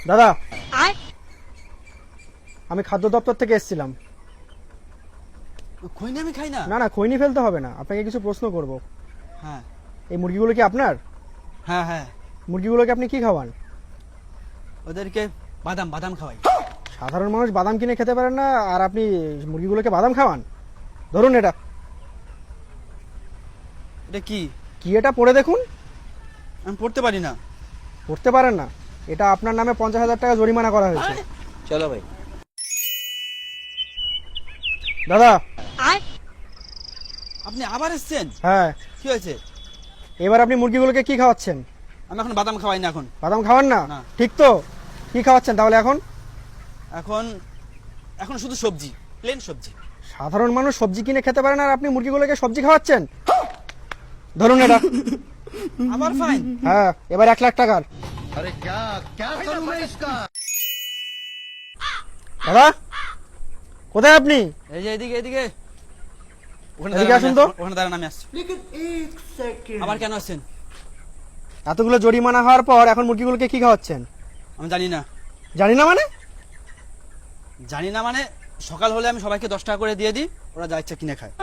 দাদা, আমি খাদ্য দপ্তর থেকে এসেছিলাম। খৈনি আমি খাই না। না না, খৈনি ফেলতে হবে না, আপনাকে কিছু প্রশ্ন করব। হ্যাঁ এই মুরগিগুলো কি আপনার? হ্যাঁ হ্যাঁ, মুরগিগুলোকে আপনি কি খাওয়ান? ওদেরকে বাদাম বাদাম খাওয়াই। সাধারণ মানুষ বাদাম কিনে খেতে পারেন না, আর আপনি মুরগিগুলোকে বাদাম খাওয়ান? ধরুন এটা। এটা কি? কি এটা পড়ে দেখুন। আমি পড়তে পারি না। পড়তে পারেন না? এটা আপনার নামে 50,000 টাকা জরিমানা করা হয়েছে। চলো ভাই। দাদা। আপনি আবার এসেছেন? হ্যাঁ। কি হয়েছে? এবার আপনি মুরগিগুলোকে কি খাওয়াচ্ছেন? আমি এখন বাদাম খাওয়াই না। এখন বাদাম খাওয়ান না? না। ঠিক তো। কি খাওয়াচ্ছেন তাহলে এখন? এখন এখন শুধু সবজি, প্লেন সবজি। সাধারণ মানুষ সবজি কিনে খেতে পারে না, আর আপনি মুরগিগুলোকে সবজি খাওয়াচ্ছেন? ধরুন এটা। আবার ফাইন? হ্যাঁ, এবার 1,00,000 টাকার। দাদা, কোথায় আপনি? এই যে এদিকে এদিকে। ওখানে এদিকে আসুন তো। ওখানে দাঁড়ান, আমি আসছি। আবার কেন আসছেন? এতগুলো জরিমানা হওয়ার পর এখন মুরগিগুলোকে কি খাওয়াচ্ছেন? আমি জানি না। জানি না মানে? জানি না মানে সকাল হলে আমি সবাইকে 10 টাকা করে দিয়ে দিই, ওরা যা ইচ্ছা কিনে খায়।